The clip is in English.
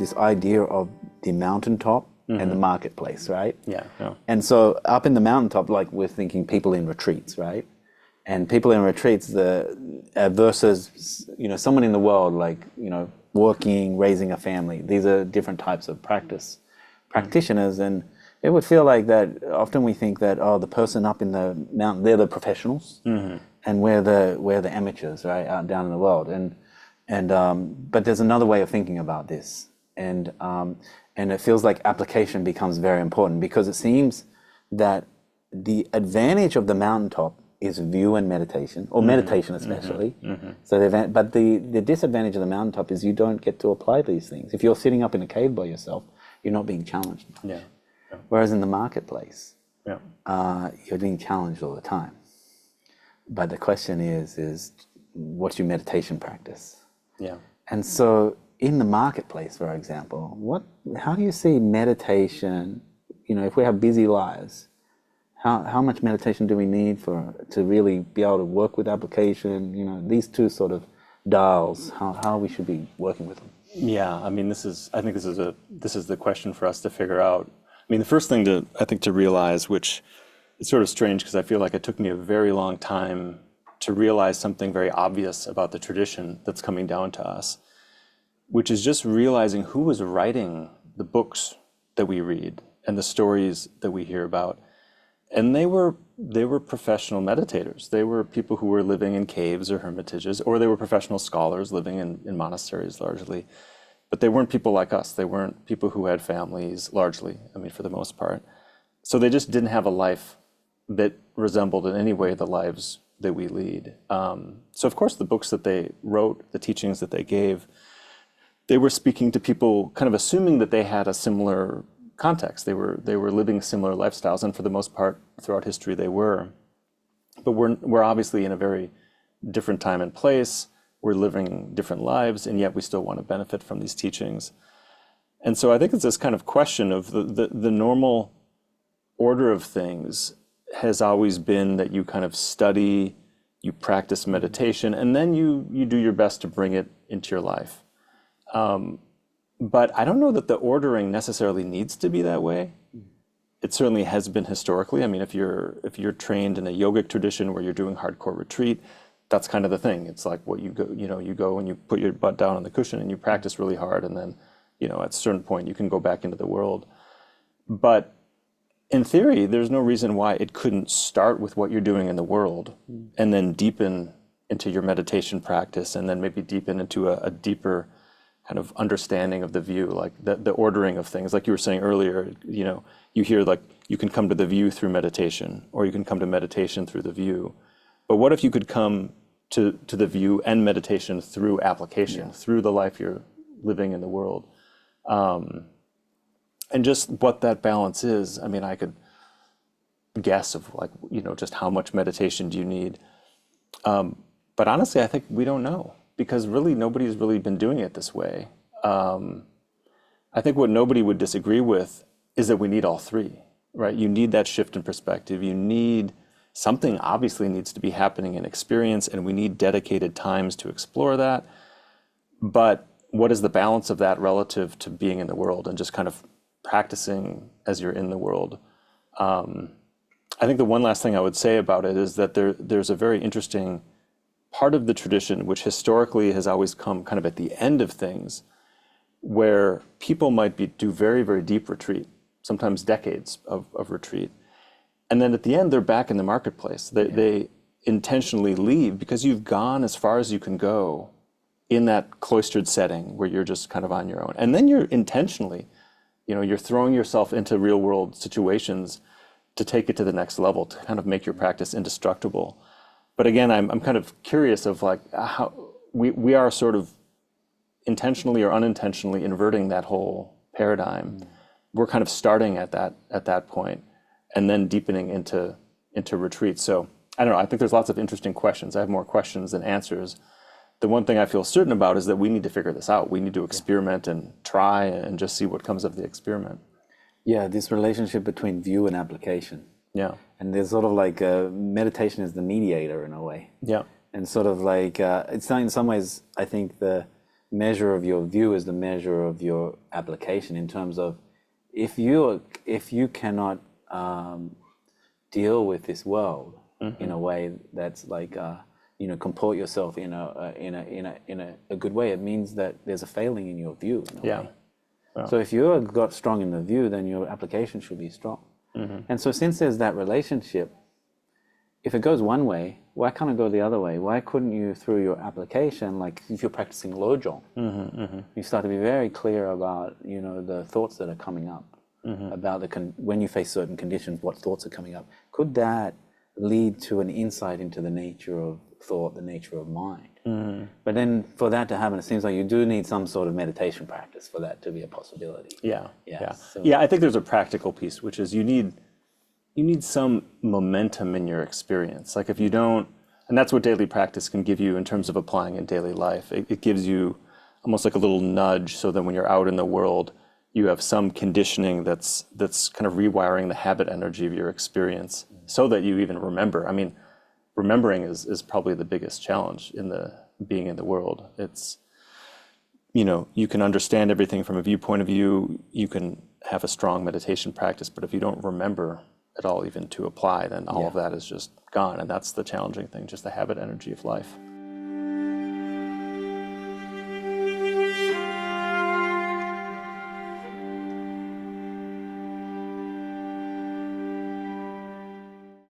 this idea of the mountaintop and the marketplace, right? Yeah. And so up in the mountaintop, like we're thinking people in retreats, right? And people in retreats, versus someone in the world, like working, raising a family. These are different types of practitioners, and it would feel like that. Often we think that the person up in the mountain, they're the professionals, and we're the amateurs, right, out down in the world. But there's another way of thinking about this, and it feels like application becomes very important, because it seems that the advantage of the mountaintop is view and meditation, or meditation especially. So, but the disadvantage of the mountaintop is you don't get to apply these things. If you're sitting up in a cave by yourself, you're not being challenged much. Yeah. Whereas in the marketplace, you're being challenged all the time. But the question is what's your meditation practice? Yeah. And so in the marketplace, for example, how do you see meditation, if we have busy lives, how much meditation do we need to really be able to work with application? These two sort of Dahls, how we should be working with them. Yeah, I mean, I think this is the question for us to figure out. I mean, the first thing to realize, which is sort of strange because I feel like it took me a very long time to realize something very obvious about the tradition that's coming down to us, which is just realizing who was writing the books that we read and the stories that we hear about. And they were professional meditators. They were people who were living in caves or hermitages, or they were professional scholars living in monasteries largely. But they weren't people like us. They weren't people who had families largely, I mean, for the most part. So they just didn't have a life that resembled in any way the lives that we lead. So of course, the books that they wrote, the teachings that they gave, they were speaking to people kind of assuming that they had a similar context. They were living similar lifestyles, and for the most part, throughout history, they were. But we're obviously in a very different time and place. We're living different lives, and yet we still want to benefit from these teachings. And so I think it's this kind of question of the normal order of things has always been that you kind of study, you practice meditation, and then you do your best to bring it into your life. But I don't know that the ordering necessarily needs to be that way. It certainly has been historically. I mean, if you're trained in a yogic tradition where you're doing hardcore retreat, that's kind of the thing. It's like what you go and you put your butt down on the cushion and you practice really hard, and then, at a certain point you can go back into the world. But in theory, there's no reason why it couldn't start with what you're doing in the world and then deepen into your meditation practice, and then maybe deepen into a deeper kind of understanding of the view, like the ordering of things. Like you were saying earlier, you hear like you can come to the view through meditation, or you can come to meditation through the view. But what if you could come to the view and meditation through application, through the life you're living in the world? And just what that balance is, I mean, I could guess of like, just how much meditation do you need? But honestly, I think we don't know, because really nobody's really been doing it this way. I think what nobody would disagree with is that we need all three, right? You need that shift in perspective. You need something obviously needs to be happening in experience, and we need dedicated times to explore that. But what is the balance of that relative to being in the world and just kind of practicing as you're in the world? I think the one last thing I would say about it is that there's a very interesting part of the tradition, which historically has always come kind of at the end of things, where people might do very, very deep retreat, sometimes decades of retreat. And then at the end, they're back in the marketplace. They intentionally leave because you've gone as far as you can go in that cloistered setting where you're just kind of on your own. And then you're intentionally, you're throwing yourself into real world situations to take it to the next level, to kind of make your practice indestructible. But again, I'm kind of curious of like how we are sort of intentionally or unintentionally inverting that whole paradigm. We're kind of starting at that point and then deepening into retreat. So I don't know, I think there's lots of interesting questions. I have more questions than answers. The one thing I feel certain about is that we need to figure this out. We need to experiment and try and just see what comes of the experiment. Yeah, this relationship between view and application. Yeah. And there's sort of like meditation is the mediator in a way. Yeah. And sort of like, it's not in some ways, I think the measure of your view is the measure of your application, in terms of if you cannot deal with this world in a way that's like comport yourself in a good way, it means that there's a failing in your view in a Yeah. way. Yeah. So if you've got strong in the view, then your application should be strong. And so since there's that relationship, if it goes one way, why can't it go the other way? Why couldn't you, through your application, like if you're practicing lojong, you start to be very clear about the thoughts that are coming up, about when you face certain conditions, what thoughts are coming up. Could that lead to an insight into the nature of thought, the nature of mind? But then for that to happen, it seems like you do need some sort of meditation practice for that to be a possibility. Yeah. So- I think there's a practical piece, which is you need some momentum in your experience. Like if you don't, and that's what daily practice can give you in terms of applying in daily life. It gives you almost like a little nudge, so that when you're out in the world, you have some conditioning that's kind of rewiring the habit energy of your experience, so that you even remember. I mean, remembering is probably the biggest challenge in being in the world. It's, you can understand everything from a viewpoint of view, you can have a strong meditation practice, but if you don't remember at all even to apply, then all of that is just gone. And that's the challenging thing, just the habit energy of life.